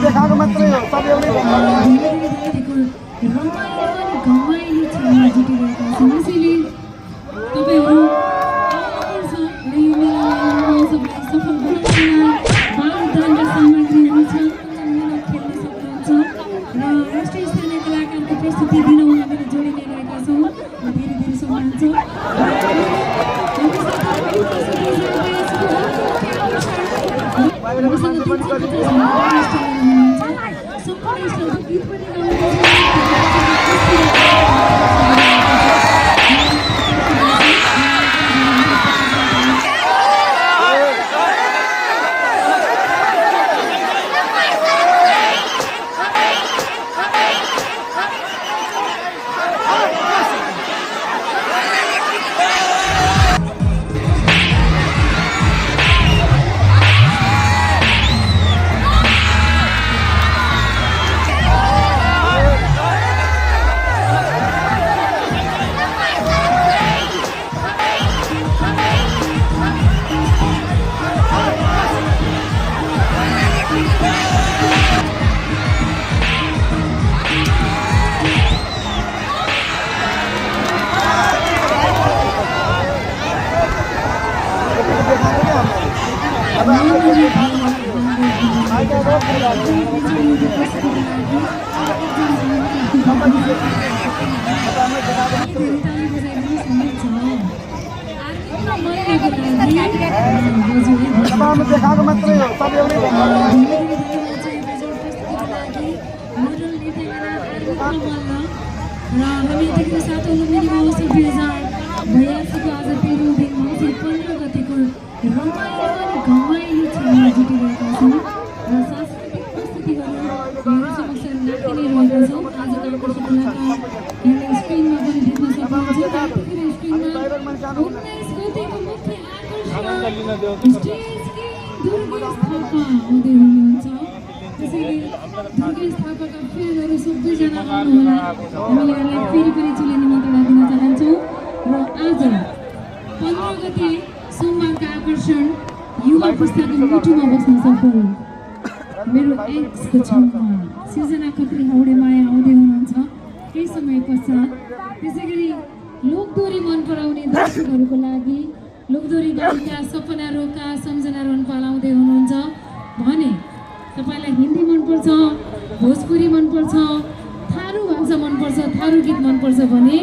देखाएको मात्रै हो सब एउटै देखाएको मात्रै हो सब एउटै र हामी यतिको साथ लुम्बिनी महोत्सव 2082 आज 13 दिन मङ्सिर 15 गतेको रमाइलो अनि घमाइलो क्षणमा जुटिरहेका छौँ र सांस्कृतिक प्रस्तुतिहरू यहाँहरू समक्ष राखिरहेका छौँ। आजको आकर्षणका यहाँले स्क्रिनमा पनि देख्न सक्नुहुन्छ। त्यतिखेर स्क्रिनमा 19 गतेको मुख्य आकर्षण स्टेज किङ दुर्गेश थापा आउँदै हुनुहुन्छ। त्यसैले दुर्गेश थापाका फ्यानहरू सबैजना आउनुहोला। हामीले यहाँलाई फेरि पनि चुले निमन्त्रणा दिन चाहन्छौँ र आज 15 गते सोमबारका आकर्षण युवा पुस्ताको मुटुमा बस्न सफल मेरो एक्सको छेउमा सृजना खत्री हौडेमाया आउँदै हुनुहुन्छ केही समय पश्चात। त्यसै गरी लोकदोरी मन पराउने दर्शकहरूको लागि लोकदोरी गायिका सपना रोका सम्झना रोनपाल आउँदै हुनुहुन्छ भने तपाईलाई हिन्दी मनपर्छ, भोजपुरी मनपर्छ, थारू भाषा मनपर्छ, थारू गीत मनपर्छ भने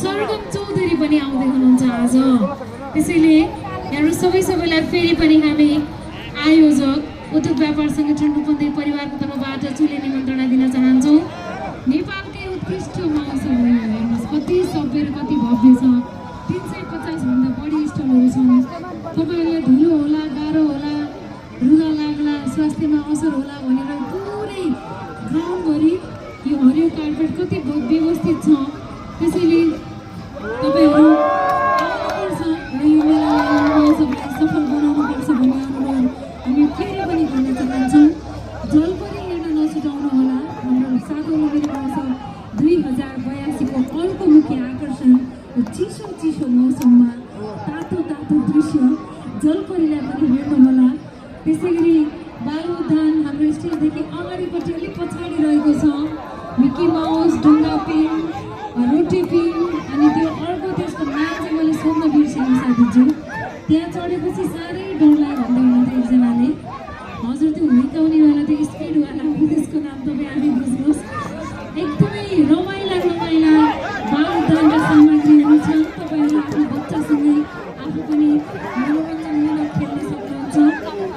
सरगम चौधरी पनि आउँदै हुनुहुन्छ आज। त्यसैले यहाँहरू सबैलाई फेरि पनि हामी आयोजक उद्योग व्यापार सङ्गठन रूपन्देही परिवारको तर्फबाट चुले निमन्त्रणा दिन चाहन्छौँ। नेपालकै उत्कृष्ट महोत्सव हो यो। हेर्नुहोस् कति सभ्य र कति भव्य छ। 350 भन्दा बढी स्टलहरू छन्। तपाईँहरूलाई धुलो होला, गाह्रो होला, रुगा लाग्ला, स्वास्थ्यमा असर होला भनेर पुरै ग्राउन्डभरि यो हरियो कार्पेट कति व्यवस्थित छ। त्यसैले तपाईँहरू आउनुपर्छ र यो मेलालाई सफल बनाउनुपर्छ भन्ने अनुरोध हामी फेरि पनि गर्न चाहन्छौँ। जलपरी हेर्न नछुटाउनु होला। हाम्रो 7औं लुम्बिनी महोत्सव 2082 को अर्को मुख्य आकर्षण चिसो मौसममा तातो दृश्य जलपरीलाई पनि हेर्नु होला। त्यसै गरी बाल उद्यान हाम्रो स्टेजदेखि अगाडिपट्टि अलिक पछाडि रहेको छ। मिकी माउस, ढुङ्गा पिङ, रोटी पिङ अनि त्यो अर्को त्यसको नाम चाहिँ मैले सोध्न बिर्सेँ साथीज्यू। त्यहाँ चढेपछि साह्रै डर लाग्यो भन्दै हुनुहुन्थ्यो एकजनाले। हजुर त्यो हुर्काउनेवाला त्यो स्पिडवाला त्यसको नाम तपाईँ आफै बुझ्नुहोस्। एकदमै रमाइला बाल उद्यानका सामग्रीहरू छन्। तपाईँहरू आफ्नो बच्चासँगै आफू पनि मनोरञ्जनमूलक खेल्न सक्नुहुन्छ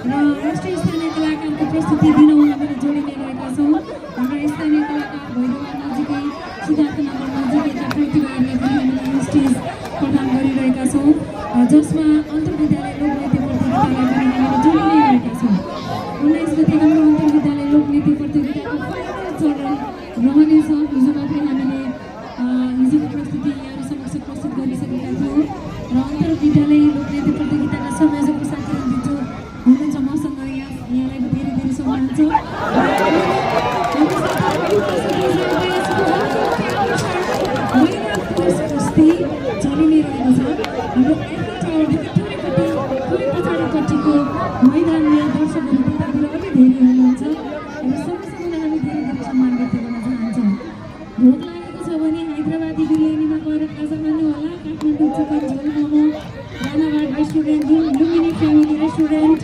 र राष्ट्रिय स्थानीय कलाकारको प्रस्तुति दिनमा पनि जोडिने रहेका छौँ। हाम्रा स्थानीय कलाकार भैरवा नजिकै सिद्धार्थनगर नजिकैका प्रतिभाहरूलाई पनि हामीले स्टेज प्रदान गरिरहेका छौँ जसमा अन्तर्विद्यालय लोकनृत्य प्रतियोगितालाई पनि हामीले जोडिने रहेका छौँ। 19 गते हाम्रो अन्तर्विद्यालय लोकनृत्य प्रतियोगिताको फाइनल चरण रहनेछ। हिजो मात्रै हामीले हिजोको प्रस्तुति यहाँहरू समक्ष प्रस्तुत गरिसकेका थियौँ र अन्तर्विद्यालय लोकनृत्य प्रतियोगिता मैदानमा दर्शकहरू त्यतातिर अति धेरै हुनुहुन्छ र सबैसँग हामी धेरै धेरै सम्मान व्यक्त गर्न चाहन्छौँ। भोक लागेको छ भने हैदराबादी बिरयानीमा गएर खाजा खानु होला, काठमाडौँ चिकन झोल momo, Ranaghat restaurant, Lumbini family restaurant,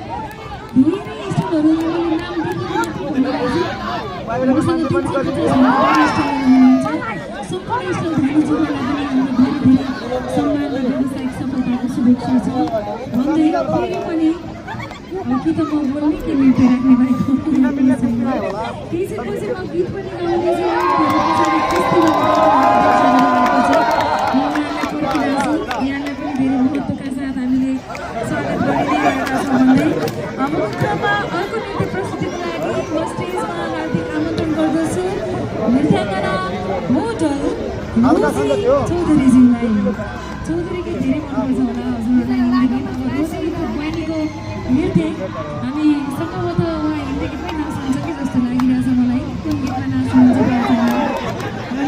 धेरै स्टलहरू हामीले नाम दिएको हामीसँग 350 भन्दा स्टलहरू हुनुहुन्छ। सम्पूर्ण स्टल धानीज्यूहरूलाई पनि हामीले धेरै धेरै सम्मान र व्यावसायिक सफलताको शुभेच्छा छ भन्दै फेरि पनि कि त म बोल्ने कि मिठो राख्ने भएको त्यसपछि म गीत पनि गाउँदैछु। यहाँलाई पनि धेरै महत्त्वका साथ हामीले स्वागत गरिदिइरहेका छौँ भन्दै अब क्रममा अर्को नृत्य प्रस्तुतिको लागि म स्टेजमा हार्दिक आमन्त्रण गर्दछु नृत्याङ्गना मोडल रोजी चौधरीज्यूलाई। चौधरी गीत धेरै मनपर्छ होला हजुरहरूलाई हिन्दी गीत। अब रोजीको बहिनीको नृत्य हामी सम्भवतः उहाँ हिन्दी गीतमै नाच्नुहुन्छ कि जस्तो लागिरहेछ मलाई। कुन गीतमा नाच्नुहुन्छ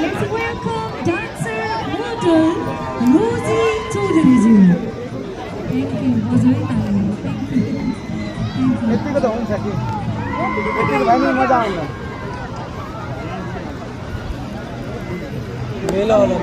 let's welcome dancer model Roji चौधरीज्यू। थ्याङ्क यू हजुर ताली। यतिको त हुन्छ कि यतिको भए नि मजा आउँछ। मेला होला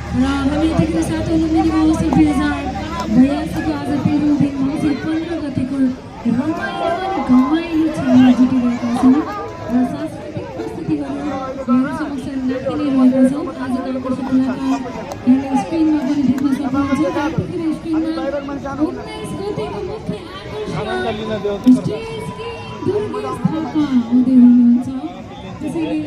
र हामी यतिखेर 7औं लुम्बिनी महोत्सव 2082 आज तेह्रौँ दिन मङ्सिर 15 गतिको रमाइलो अनि घमाइलो क्षणमा जुटिरहेका छौँ र सांस्कृतिक प्रस्तुतिहरू यहाँहरू समक्ष राखि नै रहेका छौँ। आजको आकर्षक कलाकार यहाँले स्क्रिनमा पनि देख्न सक्नुहुन्छ। यतिखेर स्क्रिनमा 19 गतिको मुख्य आकर्षण स्टेज किङ दुर्गेश थापा आउँदै हुनुहुन्छ। त्यसैले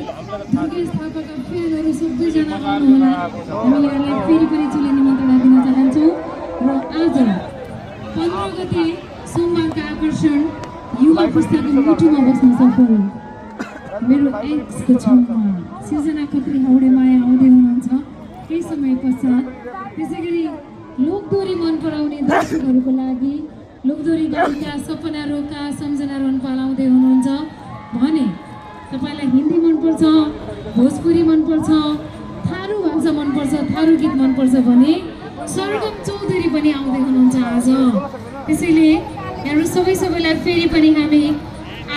दुर्गेश थापाका फ्यानहरू सबैजना आउनुहोला। हामीले यहाँलाई फेरि पनि चुले निमन्त्रणा दिन चाहन्छौँ र आज 15 गते सोमबारका आकर्षण युवा पुस्ताको मुटुमा बस्न सफल मेरो एक्सको छेउमा सृजना खत्री हाउडे माया आउँदै हुनुहुन्छ केही समय पश्चात। त्यसै गरी लोकदोरी मन पराउने दर्शकहरूको लागि लोकदोरी गायिका सपना रोका सम्झना रोनपाल आउँदै हुनुहुन्छ भने तपाईँलाई हिन्दी मनपर्छ, भोजपुरी मनपर्छ, थारू भाषा मनपर्छ, थारू गीत मनपर्छ भने सरगम चौधरी पनि आउँदै हुनुहुन्छ आज। त्यसैले यहाँहरू सबैलाई फेरि पनि हामी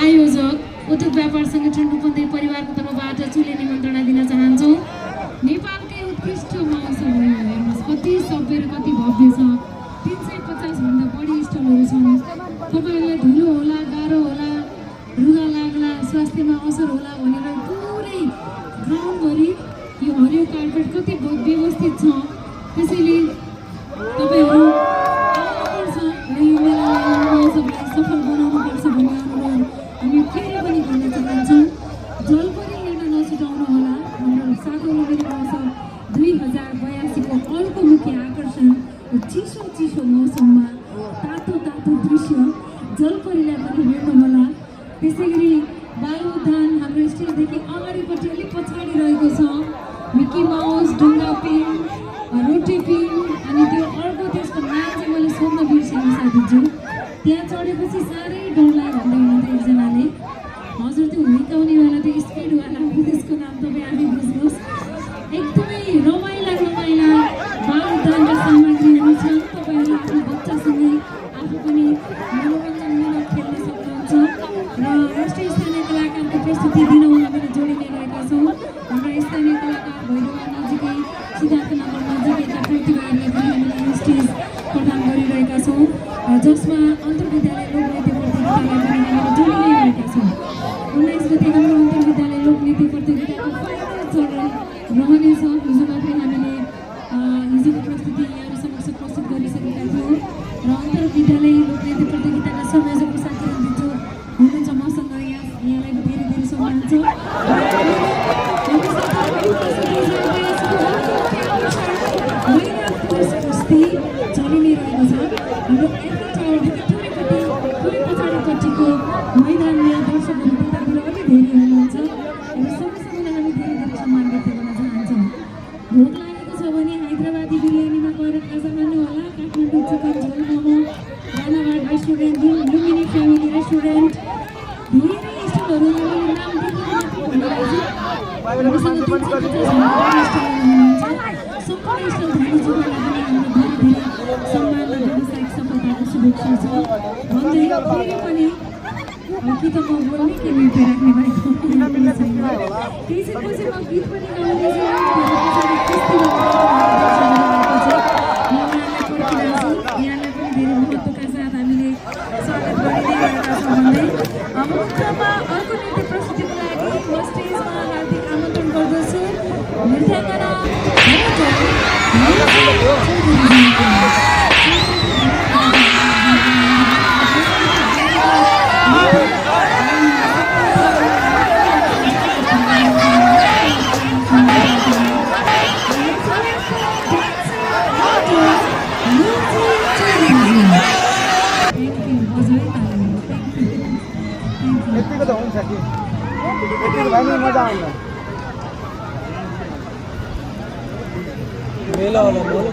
आयोजक उद्योग व्यापार सङ्गठन रूपन्देही परिवारको तर्फबाट चुले निमन्त्रणा दिन चाहन्छौँ। नेपालकै उत्कृष्ट महोत्सव हो यो। हेर्नुहोस् कति सभ्य र कति भव्य छ। 350 भन्दा बढी स्टलहरू छन्। तपाईँहरूलाई धुलो होला, गाह्रो होला, रुगा लाग्ला, स्वास्थ्यमा असर होला भनेर पुरै ग्राउन्डभरि यो हरियो कार्पेट कति व्यवस्थित छ। त्यसैले तपाईँहरू आउनुपर्छ र यो मेलालाई महोत्सवलाई सफल बनाउनुपर्छ भन्ने अनुरोध हामी फेरि पनि गर्न चाहन्छौँ। जलपरी हेर्न नछुटाउनु होला। हाम्रो 7औं लुम्बिनी महोत्सव 2082 को अर्को मुख्य आकर्षण चिसो चिसो मौसममा तातो तातो दृश्य जलपरीलाई पनि हेर्नु होला। त्यसै गरी बाल उद्यान हाम्रो स्टेजदेखि अगाडिपट्टि अलिक पछाडि रहेको छ मिकी माउस, ढुङ्गा पिङ, रोटे पिङ अनि त्यो अर्को त्यसको नाम चाहिँ मैले सोध्न बिर्सेँ साथीज्यू। त्यहाँ चढेपछि साह्रै डर लाग्यो भन्दै हुनुहुन्थ्यो एकजनाले। हजुर त्यो हुर्काउनेवाला त्यो स्पिडवाला त्यसको नाम तपाईँ आफै बुझ्नुहोस्। एकदमै रमाइला बाल उद्यानका सामग्रीहरू छन्। तपाईँहरू आफ्नो बच्चासँगै आफू पनि मनोरञ्जनमूलक खेल्न सक्नुहुन्छ र राष्ट्रिय स्थानीय कलाकारको प्रस्तुति दिनमा पनि जोडिने रहेका छौँ। हाम्रा स्थानीय कलाकार भैरवा नजिकै सिद्धार्थनगर नजिकैका प्रतिभाहरूलाई पनि हामीले स्टेज प्रदान गरिरहेका छौँ जसमा अन्तर्विद्यालय लोकनृत्य प्रतियोगितालाई पनि हामीले जोडिने रहेका छौँ। 19 गते हाम्रो अन्तर्विद्यालय लोकनृत्य प्रतियोगिताको फाइनल चरण रहनेछ। हिजो मात्रै हामीले हिजोको प्रस्तुति यहाँहरू समक्ष प्रस्तुत गरिसकेका थियौँ र अन्तर्विद्यालय लोकनृत्य प्रतियोगिताका संयोजक साथी रञ्जित हुनुहुन्छ मसँग। यहाँलाई धेरै धेरै सम्मान छ। कुस्ती चलि नै रहेको छ। हाम्रो एफएल टावरदेखि थोरै पछाडिपट्टिको मैदानमा दर्शकहरू त्यतातिर अति धेरै हुनुहुन्छ र सबैसँग हामी धेरै धेरै सम्मान व्यक्त गर्न चाहन्छौँ। भोक लागेको छ भने हैदराबादी बिरयानीमा गएर खाजा खानु होला, काठमाडौँ चिकन झोल momo, restaurant Lumbini family restaurant धेरै स्टलहरू नाम हामीसँग 350 सम्पूर्ण स्टल धानीज्यूहरूलाई पनि हाम्रो धेरै धेरै सम्मान र व्यावसायिक सफलताको शुभेच्छा छ भन्दै फेरि पनि कि त म बोल्ने कि म्युट राख्ने भएको एकैछिनपछि म गीत पनि गाउँदैछु पछाडि कुस्ती यहाँलाई पनि धेरै महत्त्वका साथ हामीले स्वागत गरिँदै गरेका छौँ भन्दै अब मुख्यमा अर्को नृत्य प्रस्तुतिको लागि म स्टेजमा हार्दिक आमन्त्रण गर्दछु नृत्याङ्गना यतिको त हुन्छ कि यतिको भयो नि मजा आउँदैन मेला होला मोल